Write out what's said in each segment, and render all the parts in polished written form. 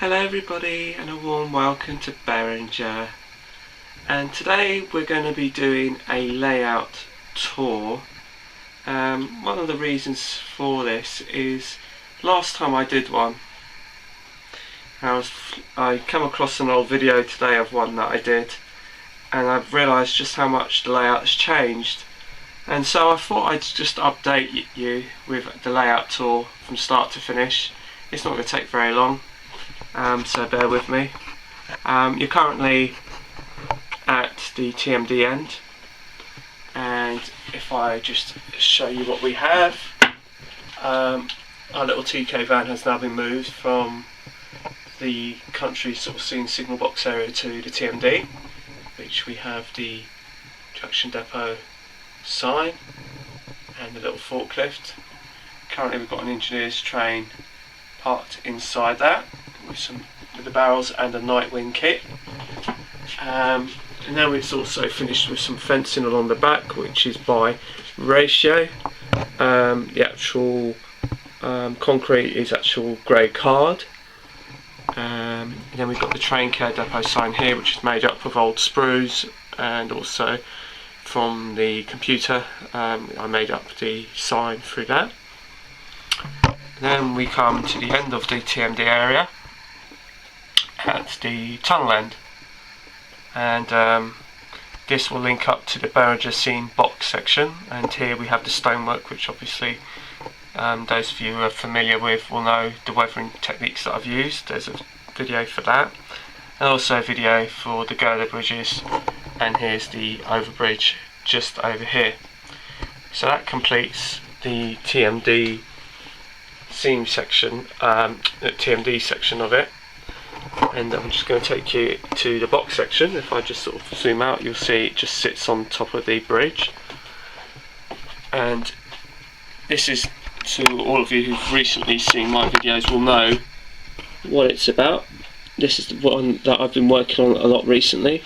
Hello everybody and a warm welcome to Berringer, and today we're going to be doing a layout tour. One of the reasons for this is last time I did one I come across an old video today of one that I did, and I've realised just how much the layout has changed, and so I thought I'd just update you with the layout tour from start to finish. It's not going to take very long. So bear with me. You're currently at the TMD end, and if I just show you what we have, our little TK van has now been moved from the country sort of scene signal box area to the TMD, which we have the junction depot sign and the little forklift. Currently we've got an engineer's train parked inside that with the barrels and a Nightwing kit, and now it's also finished with some fencing along the back, which is by ratio. The actual concrete is actual grey card, and then we've got the train care depot sign here, which is made up of old sprues, and also from the computer I made up the sign through that. Then we come to the end of the TMD area at the tunnel end, and this will link up to the Berringer scene box section, and here we have the stonework, which obviously those of you who are familiar with will know the weathering techniques that I've used. There's a video for that, and also a video for the girder bridges, and here's the overbridge just over here. So that completes the TMD seam section, the TMD section of it, and I'm just going to take you to the box section. If I just sort of zoom out, you'll see it just sits on top of the bridge, and this is, to all of you who've recently seen my videos will know what it's about. This is the one that I've been working on a lot recently,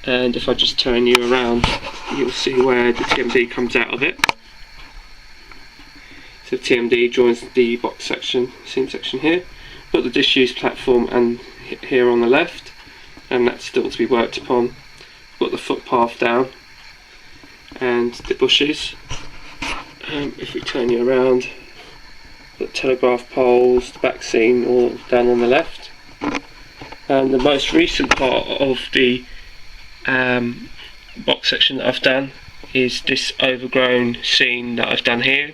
and if I just turn you around, you'll see where the TMD comes out of it. So TMD joins the box section, seam section here. Got the disused platform and here on the left, and that's still to be worked upon. Got the footpath down and the bushes. If we turn you around, the telegraph poles, the back scene all down on the left. And the most recent part of the box section that I've done is this overgrown scene that I've done here,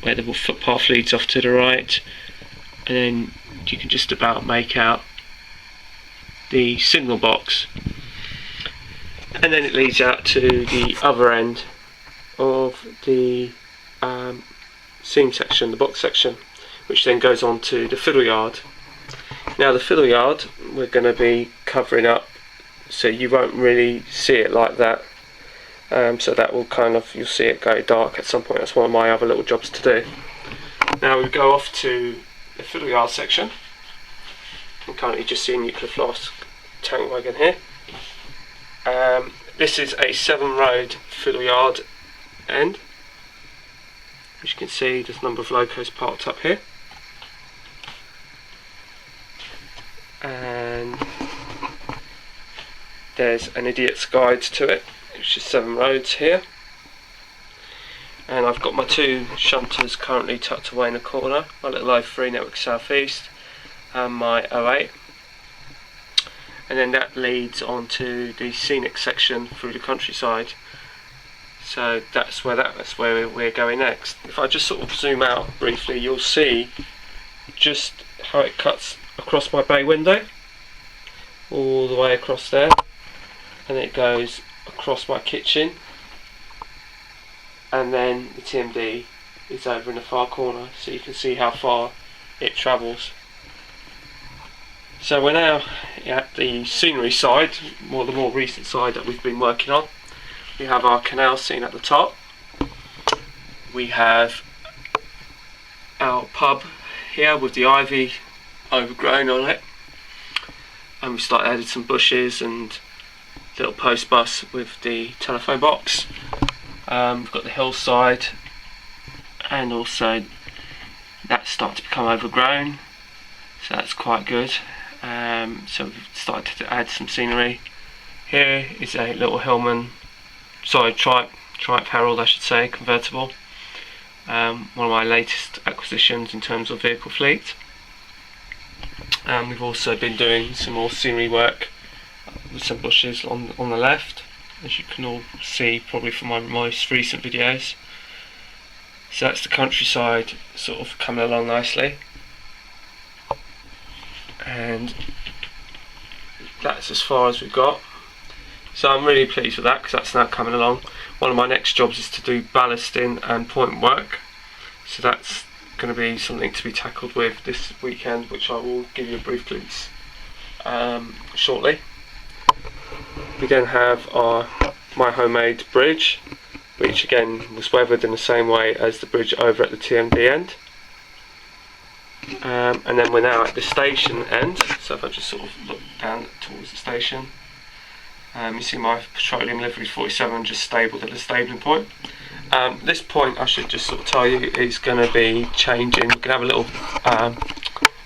where the footpath leads off to the right, and then you can just about make out the signal box, and then it leads out to the other end of the seam section, the box section, which then goes on to the fiddle yard. Now the fiddle yard we're going to be covering up, so you won't really see it like that. So that will kind of, you'll see it go dark at some point. That's one of my other little jobs to do. Now we go off to the fiddle yard section. I'm currently just seeing nuclear flask tank wagon here. This is a 7-road fiddle yard end. As you can see, there's a number of locos parked up here, and there's an idiot's guide to it, which is 7 roads here, and I've got my 2 shunters currently tucked away in the corner, my little 03 Network Southeast and my 08, and then that leads on to the scenic section through the countryside. So that's where we're going next. If I just sort of zoom out briefly, you'll see just how it cuts across my bay window, all the way across there, and it goes across my kitchen, and then the TMD is over in the far corner, so you can see how far it travels. So we're now at the scenery side, the more recent side that we've been working on. We have our canal scene at the top, we have our pub here with the ivy overgrown on it, and we started adding some bushes and little post bus with the telephone box. We've got the hillside, and also that's starting to become overgrown. so that's quite good. So we've started to add some scenery. Here is a little Hillman, sorry, Triumph Herald I should say, convertible. One of my latest acquisitions in terms of vehicle fleet. We've also been doing some more scenery work with some bushes on the left, as you can all see probably from my most recent videos. So that's the countryside sort of coming along nicely, and that's as far as we've got. So I'm really pleased with that because that's now coming along. One of my next jobs is to do ballasting and point work, so that's going to be something to be tackled with this weekend, which I will give you a brief glimpse shortly. We then have my homemade bridge, which again was weathered in the same way as the bridge over at the TMD end. And then we're now at the station end, so if I just sort of look down towards the station, you see my petroleum livery 47 just stabled at the stabling point. This point, I should just sort of tell you, is going to be changing. We're going to have a little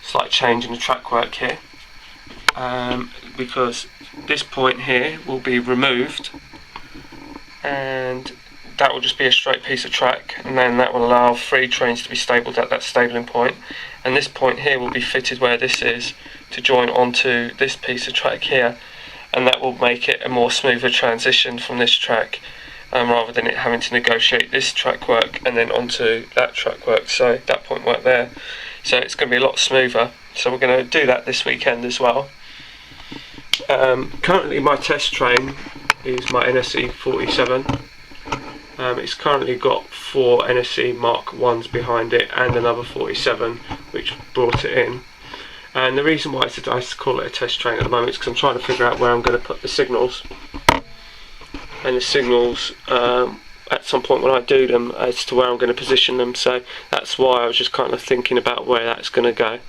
slight change in the track work here, because this point here will be removed, and that will just be a straight piece of track, and then that will allow 3 trains to be stabled at that stabling point, and this point here will be fitted where this is to join onto this piece of track here, and that will make it a more smoother transition from this track, rather than it having to negotiate this track work and then onto that track work, so that point work there. So it's going to be a lot smoother, so we're going to do that this weekend as well. Currently my test train is my NSE 47. It's currently got 4 NSE Mark 1s behind it and another 47 which brought it in. And the reason why I call it a test train at the moment is because I'm trying to figure out where I'm going to put the signals. And the signals, at some point when I do them, as to where I'm going to position them, so that's why I was just kind of thinking about where that's going to go.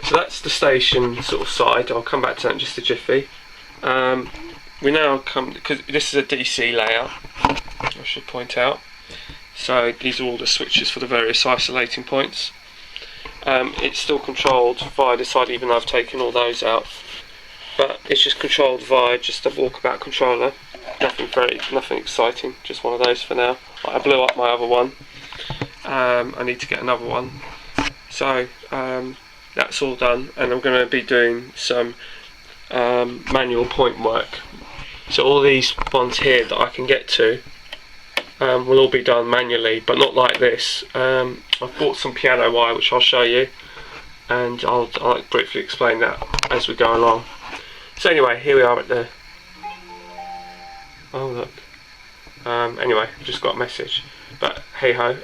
So that's the station sort of side. I'll come back to that in just a jiffy. We now come, because this is a DC layout, I should point out, so these are all the switches for the various isolating points. It's still controlled via the side, even though I've taken all those out, but it's just controlled via just a walkabout controller. Nothing exciting, just one of those for now. I blew up my other one. I need to get another one. So that's all done, and I'm going to be doing some manual point work. So all these ones here that I can get to will all be done manually, but not like this. I've bought some piano wire which I'll show you, and I'll briefly explain that as we go along. So anyway, here we are at the... oh look. Anyway, I've just got a message, but hey ho.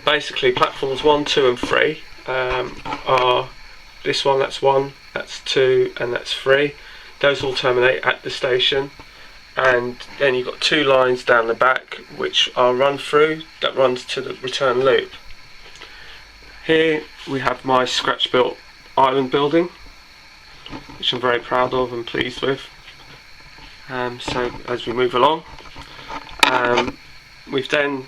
Basically platforms 1, 2 and 3 are this one, that's 1, that's 2 and that's 3. Those all terminate at the station, and then you've got 2 lines down the back which are run through, that runs to the return loop. Here we have my scratch built island building, which I'm very proud of and pleased with. So as we move along, we've then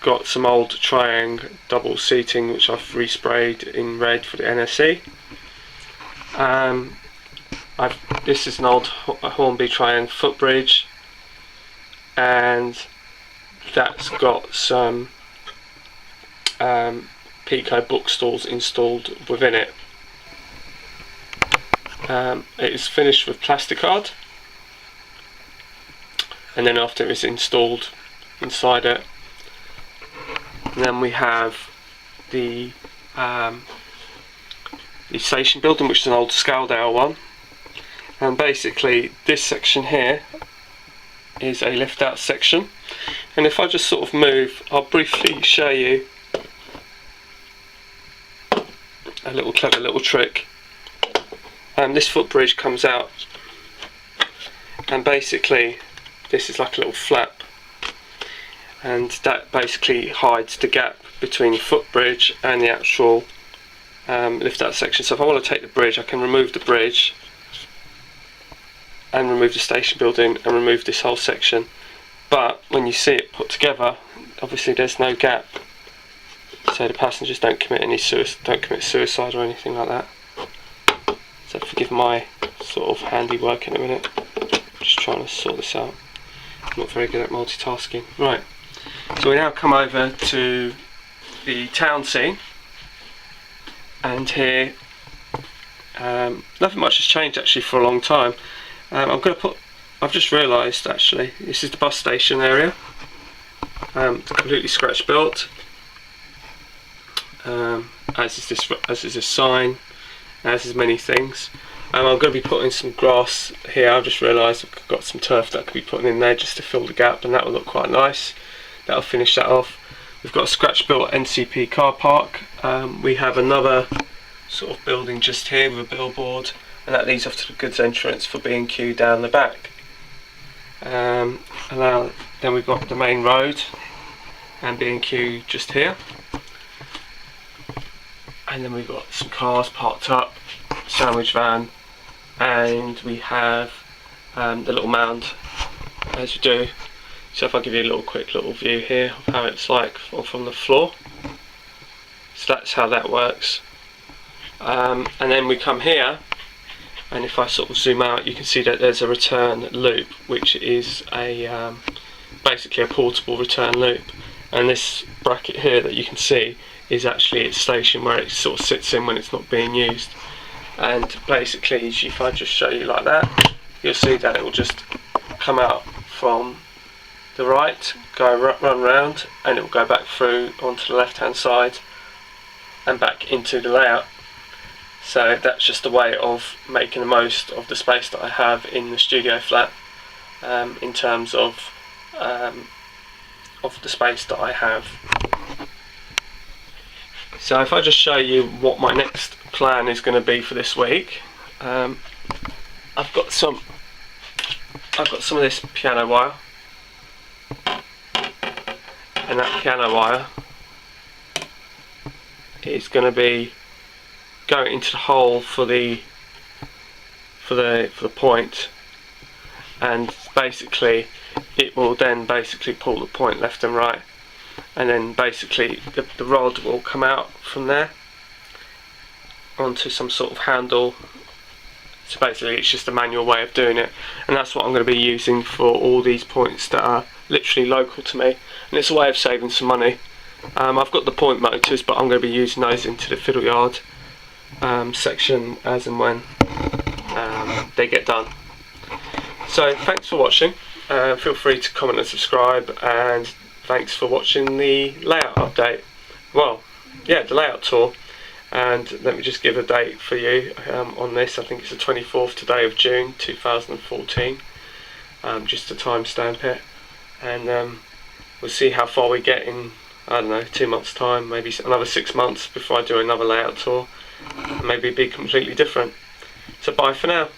got some old Triang double seating which I've resprayed in red for the NSE. This is an old Hornby Triang footbridge, and that's got some Pico bookstools installed within it. It is finished with plasticard, and then after it's installed inside it, and then we have the station building, which is an old Scaldale one, and basically this section here is a lift out section, and if I just sort of move, I'll briefly show you a little clever little trick. This footbridge comes out, and basically this is like a little flap, and that basically hides the gap between the footbridge and the actual lift out section. So if I want to take the bridge, I can remove the bridge and remove the station building and remove this whole section, but when you see it put together, obviously there's no gap so the passengers don't commit suicide or anything like that. So forgive my sort of handiwork in a minute. Just trying to sort this out. I'm not very good at multitasking. Right. So we now come over to the town scene, and here nothing much has changed actually for a long time. I've just realised actually this is the bus station area. Completely scratch built, as is this sign, as is many things. I'm going to be putting some grass here. I've just realised I've got some turf that I could be putting in there just to fill the gap, and that will look quite nice. That'll finish that off. We've got a scratch built NCP car park. We have another sort of building just here with a billboard, and that leads off to the goods entrance for B&Q down the back. And now then we've got the main road and B&Q just here, and then we've got some cars parked up, sandwich van, and we have the little mound as you do. So if I give you a quick little view here of how it's like from the floor, so that's how that works. And then we come here, and if I sort of zoom out, you can see that there's a return loop, which is a basically a portable return loop. And this bracket here that you can see is actually its station where it sort of sits in when it's not being used. And basically, if I just show you like that, you'll see that it will just come out from the right, run round, and it will go back through onto the left hand side and back into the layout. So that's just a way of making the most of the space that I have in the studio flat, in terms of the space that I have. So if I just show you what my next plan is going to be for this week, I've got some of this piano wire, and that piano wire is going to be going into the hole for the point, and basically it will then basically pull the point left and right, and then basically the rod will come out from there onto some sort of handle. So basically it's just a manual way of doing it, and that's what I'm going to be using for all these points that are literally local to me, and it's a way of saving some money. I've got the point motors, but I'm going to be using those into the fiddle yard section as and when they get done. So thanks for watching. Feel free to comment and subscribe, and thanks for watching the layout update. Well, yeah, the layout tour. And let me just give a date for you on this. I think it's the 24th today of June 2014, just to timestamp it, and we'll see how far we get in, I don't know, 2 months time, maybe another 6 months before I do another layout tour. Maybe it'd be completely different. So bye for now.